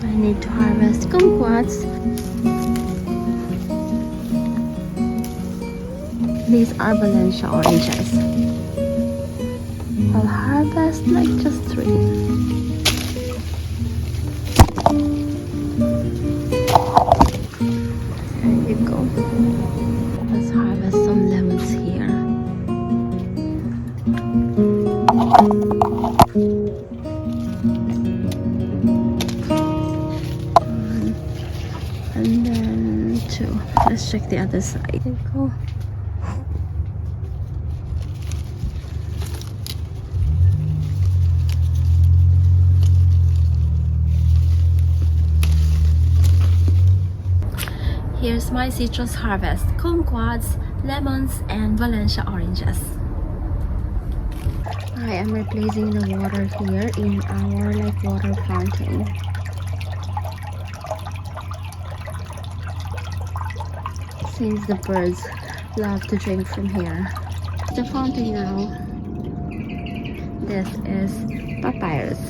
I need to harvest kumquats. These are Valencia oranges. I'll harvest like just 3. There you go. Let's harvest some lemons here. And then 2. Let's check the other side. There you go. Here's my citrus harvest: kumquats, lemons, and Valencia oranges. I am replacing the water here in our water fountain. Since the birds love to drink from here. The fountain now. This is papyrus.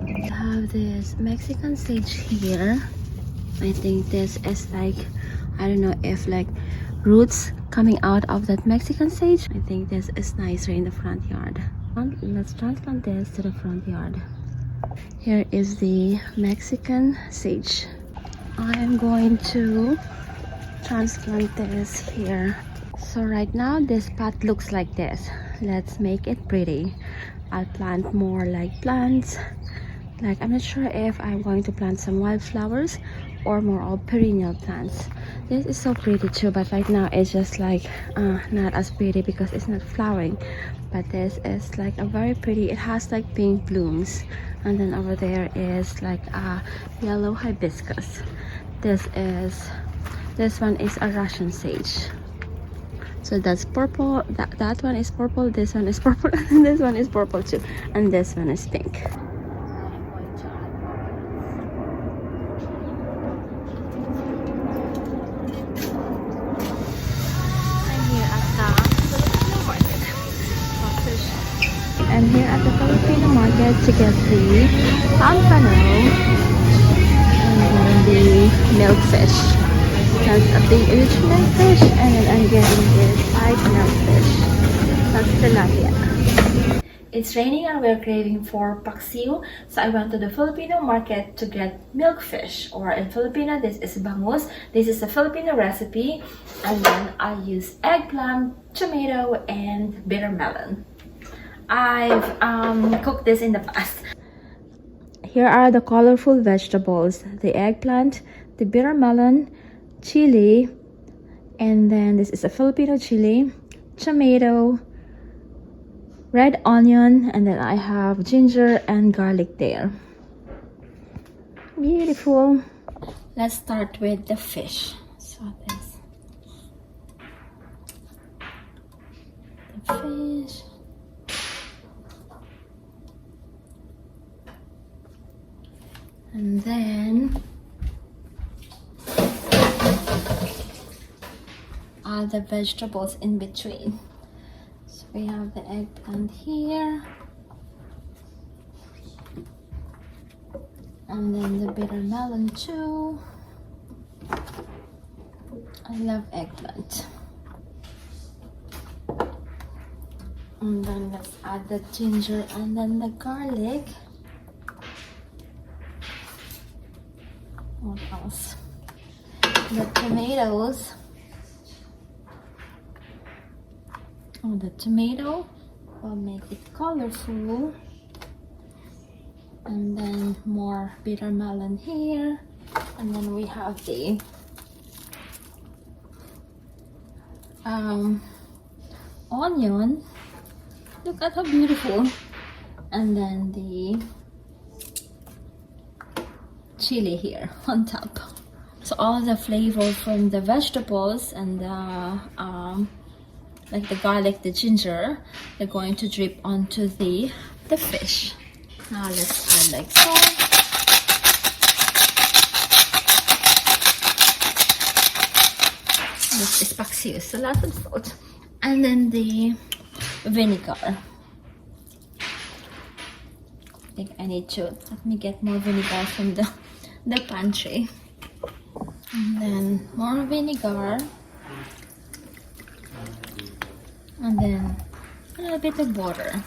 I have this Mexican sage here. I think this is I don't know if roots coming out of that Mexican sage. I think this is nicer in the front yard. Let's transplant this to the front yard. Here is the Mexican sage. I am going to transplant this here. So right now this pot looks like this. Let's make it pretty. I'll plant more plants. I'm not sure if I'm going to plant some wildflowers or more of perennial plants. This is so pretty too, but right now it's just not as pretty because it's not flowering. But this is a very pretty, it has pink blooms, and then over there is a yellow hibiscus. This one is a Russian sage. So that's purple, that one is purple, this one is purple, and this one is purple too, and this one is pink. And here at the Filipino market to get the pampano and then the milkfish. That's a big huge milkfish, and then I'm getting this 5 milkfish. That's tilapia. It's raining and we're craving for paksiw, so I went to the Filipino market to get milkfish, or in Filipino this is bangus. This is a Filipino recipe, and then I use eggplant, tomato, and bitter melon. I've cooked this in the past. Here are the colorful vegetables: the eggplant, the bitter melon, chili, and then this is a Filipino chili, tomato, red onion, and then I have ginger and garlic there. Beautiful. Let's start with the fish. So this, the fish. And then add the vegetables in between. So we have the eggplant here, and then the bitter melon too. I love eggplant. And then let's add the ginger and then the garlic. What else? The tomatoes. Oh, the tomato will make it colorful. And then more bitter melon here. And then we have the onion. Look at how beautiful. And then the chili here on top. So all the flavor from the vegetables and the the garlic, the ginger, they're going to drip onto the fish. Now let's add salt. This is paksiw, so lots of salt. And then the vinegar. I think I need to let me get more vinegar from the the pantry. And then more vinegar. And then a little bit of water.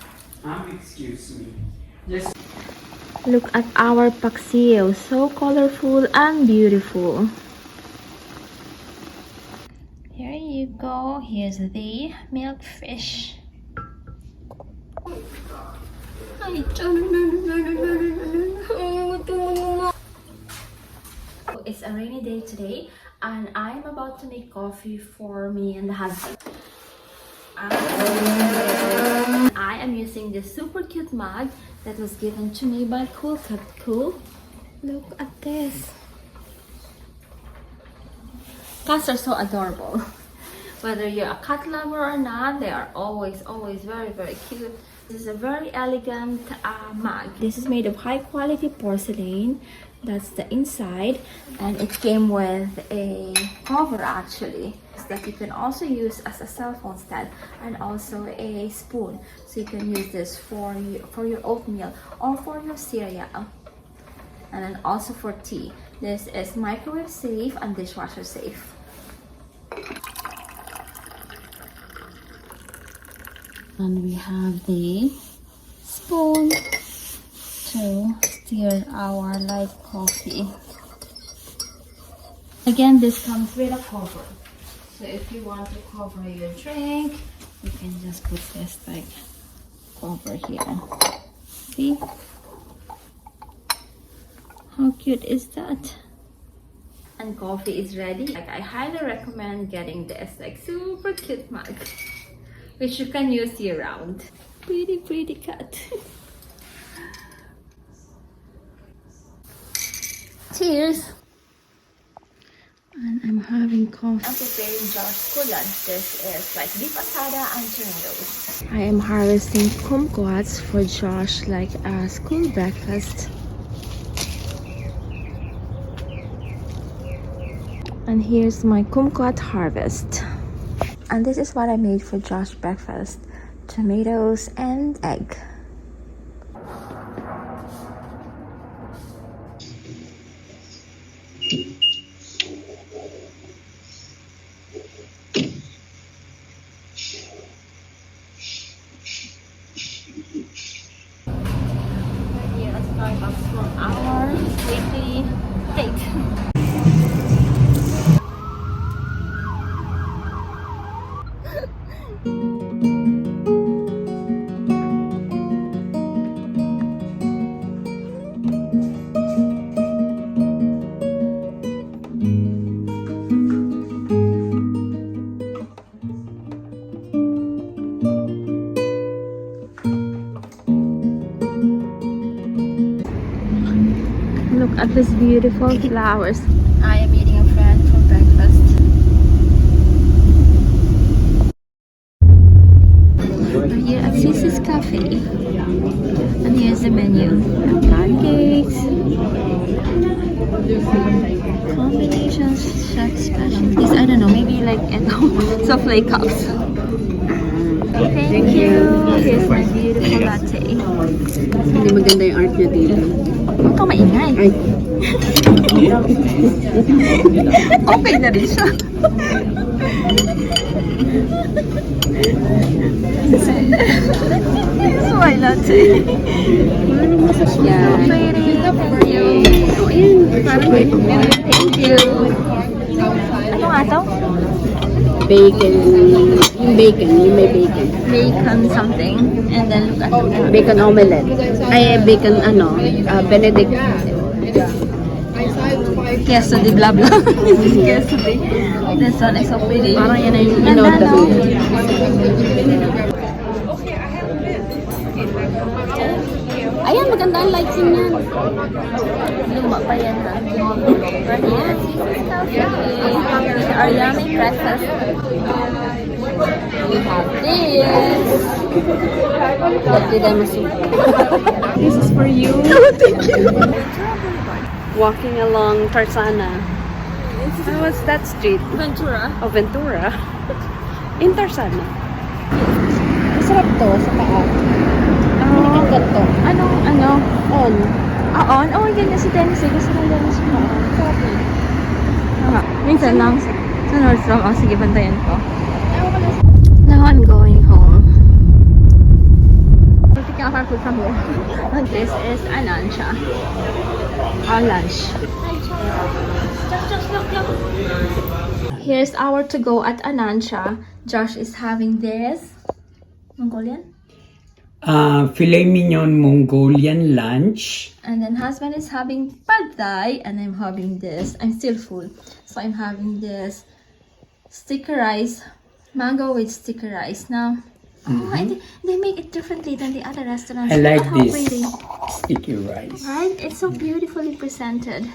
Excuse me. Yes. Look at our paksiw, so colorful and beautiful. Here you go, here's the milk fish. It's a rainy day today and I'm about to make coffee for me and the husband. I am using this super cute mug that was given to me by Cool Cut Cool. Look at this. Cats are so adorable. Whether you're a cat lover or not, they are always very, very cute. This is a very elegant mug. This is made of high quality porcelain. That's the inside, and it came with a cover actually that you can also use as a cell phone stand, and also a spoon, so you can use this for your oatmeal or for your cereal, and then also for tea. This is microwave safe and dishwasher safe. And we have the spoon to stir our light coffee. Again, this comes with a cover. So if you want to cover your drink, you can just put this like over here. See? How cute is that? And coffee is ready. Like, I highly recommend getting this like super cute mug, which you can use year round. Pretty cat. Cheers! And I'm having coffee. I'm preparing Josh's school lunch. This is like beef asada and churros. I am harvesting kumquats for Josh, like a school breakfast. And here's my kumquat harvest. And this is what I made for Josh's breakfast: tomatoes and egg. From our weekly date. Look at these beautiful flowers. I am meeting a friend for breakfast. We're here at Cici's Cafe. And here's the menu. Pancakes, combinations, chef specialties. I don't know, maybe like souffle cups. Thank you. Here's my beautiful latte. Hindi maganda yung art niya dito. Huwag kang maingay. Ay. Okay na rin siya. It's my latte. Yeah. Thank you. Thank you. Ano nga to? Bacon. Yung bacon. Yung may bacon. Bacon something. And then look at the Bacon omelette. Ay, bacon Benedict. queso de blah blah. Queso de. This one is so pretty. Parang yan ay yung Ganda, in-order no? ko. Ayan, maganda ang lighting yan. Luma pa yan, ha? We're here at Cici's Cafe. With our yummy breakfast. We have this. What did I miss? This is for you. Thank you. Walking along Tarzana. What's that street? Ventura. Oh, Ventura. In Tarzana. Masarap to sa paa. Ang ganito. Ano? On. On? Oh, yan si Dennis. Gusto ng Dennis mo. Sa Nordstrom. Oh, sige, bantayan ko. Now I'm going home. We're picking up our food from here. This is Anansha. Our lunch. Here's our to-go at Anansha. Josh is having this. Mongolian? Filet mignon Mongolian lunch. And then husband is having pad thai, and I'm having this. I'm still full, so I'm having this sticky rice, mango with sticky rice. Now, they make it differently than the other restaurants. I like Look how this pretty. sticky rice. Right? It's so beautifully presented.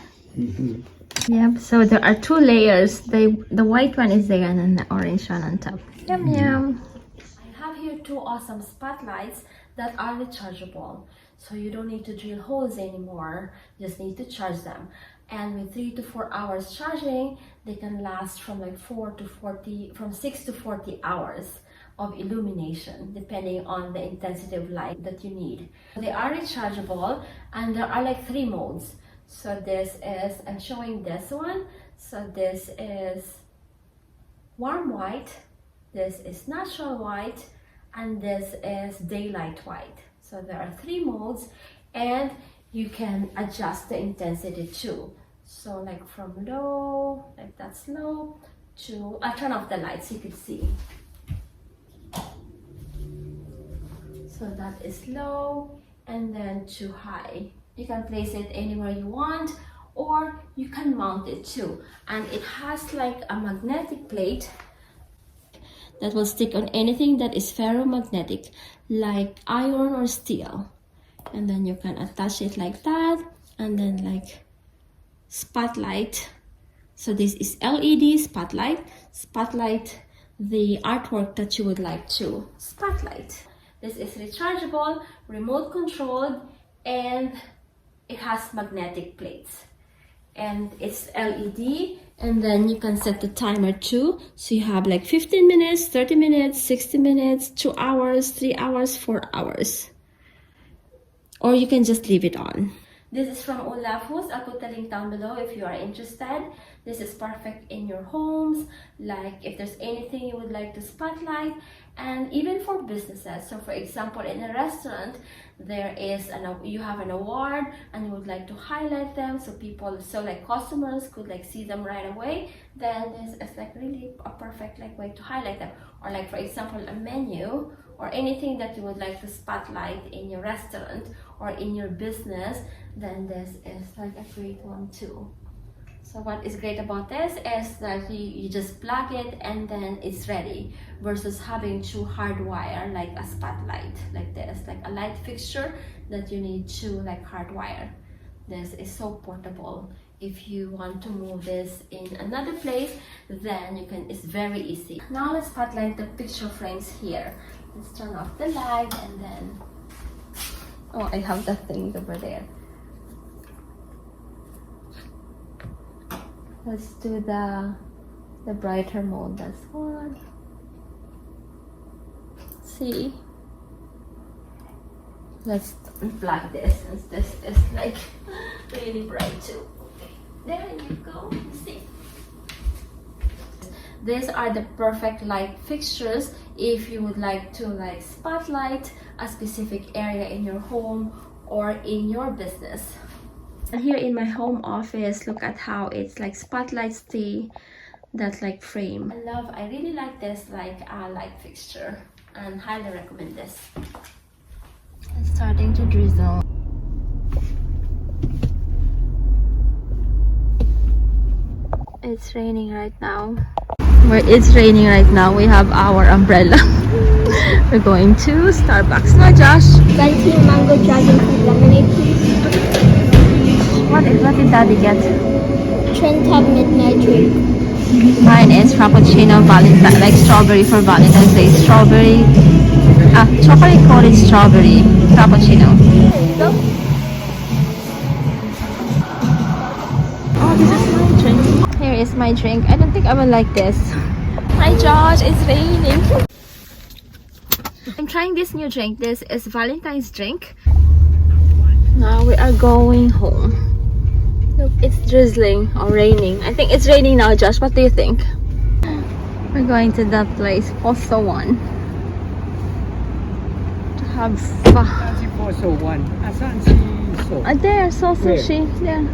Yep. So there are two layers. The white one is there, and then the orange one on top. Yum yum. I have here two awesome spotlights that are rechargeable, so you don't need to drill holes anymore. You just need to charge them, and with 3 to 4 hours charging, they can last from like 6 to 40 hours of illumination, depending on the intensity of light that you need. They are rechargeable, and there are like 3 modes. So this is, I'm showing this one. So this is warm white, this is natural white, and this is daylight white. So there are 3 modes, and you can adjust the intensity too. So like from low, like that's low, to, I'll turn off the lights so you can see. So that is low, and then to high. You can place it anywhere you want, or you can mount it too. And it has like a magnetic plate that will stick on anything that is ferromagnetic, like iron or steel. And then you can attach it like that, and then like spotlight. So this is LED spotlight. Spotlight the artwork that you would like to spotlight. This is rechargeable, remote controlled, and it has magnetic plates. And it's LED, and then you can set the timer too. So you have like 15 minutes, 30 minutes, 60 minutes, 2 hours, 3 hours, 4 hours. Or you can just leave it on. This is from Olafus. I'll put the link down below if you are interested. This is perfect in your homes, like if there's anything you would like to spotlight, and even for businesses. So for example, in a restaurant, there is you have an award and you would like to highlight them, so people, so like customers could like see them right away. Then this is like really a perfect like way to highlight them. Or like for example, a menu or anything that you would like to spotlight in your restaurant or in your business, then this is like a great one too. So what is great about this is that you just plug it and then it's ready, versus having to hardwire like a spotlight like this, like a light fixture that you need to like hardwire. This is so portable. If you want to move this in another place, then you can, it's very easy. Now let's spotlight the picture frames here. Let's turn off the light, and then, oh, I have that thing over there. Let's do the brighter mode. That's one. See? Let's unplug this, since this is like really bright too. Okay, there you go. See? These are the perfect light fixtures if you would like to like spotlight a specific area in your home or in your business. And here in my home office, look at how it's like spotlights that like frame. I really like this like light fixture, and highly recommend this. It's starting to drizzle. It's raining right now. It's raining right now. We have our umbrella. We're going to Starbucks. No, Josh. 19 mango dragon fruit lemonade, please. What did Daddy get? Trend Top midnight drink. Mine is Frappuccino Valentine, like strawberry for Valentine's Day. Strawberry, chocolate coated strawberry Frappuccino. There you go. Oh, this is my drink. Here is my drink. I don't think I will like this. Hi Josh, it's raining. I'm trying this new drink. This is Valentine's drink. Now we are going home. Look, it's drizzling or raining. I think it's raining now, Josh. What do you think? We're going to that place, Pho So one, to have pho. Si Pho So 1. Asan si So? There, so Where? sushi. There.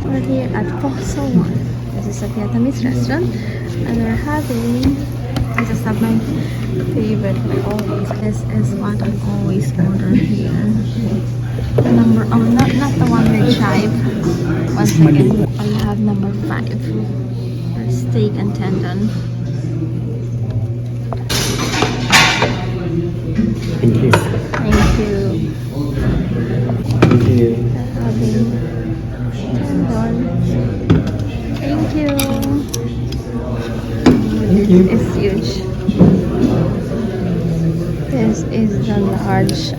We're here at Pho So one. This is a Vietnamese restaurant, and we're having. I just have my favorite. This is what I always order here. The number, not the one with chive. Once again, I have number 5. Steak and tendon. Thank you. Thank you. Thank you. Having tendon. Thank you. Thank you. It's huge. This is the large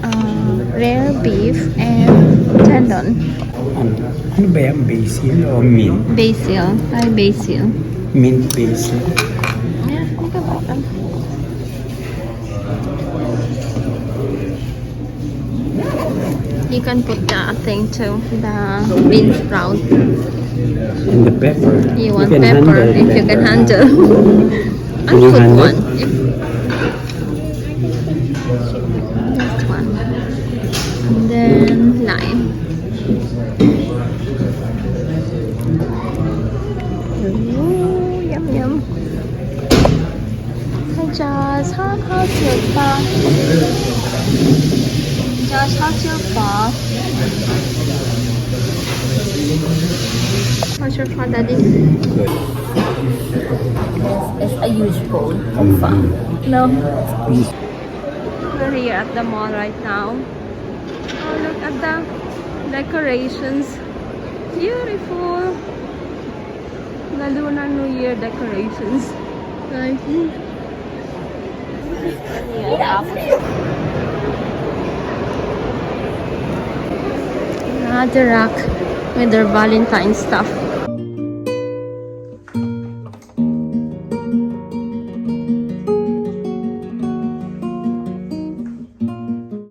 rare beef and tendon. Ano ba yan? Basil o mint? Basil. Hi, basil. Mint basil. Yeah, think about them. You can put the thing too, the bean sprout. And the pepper. You want can pepper handle if you can pepper. handle. I'll you put handle? one. Just one. And then lime. Ooh, yum yum. Hi Josh, how's your pho? Josh, how's your pho? How's your pho, Daddy? Good. This is a huge bowl of pho. No. We're here at the mall right now. Oh, look at the decorations. Beautiful. The Lunar New Year decorations. Like, the rack with their Valentine stuff.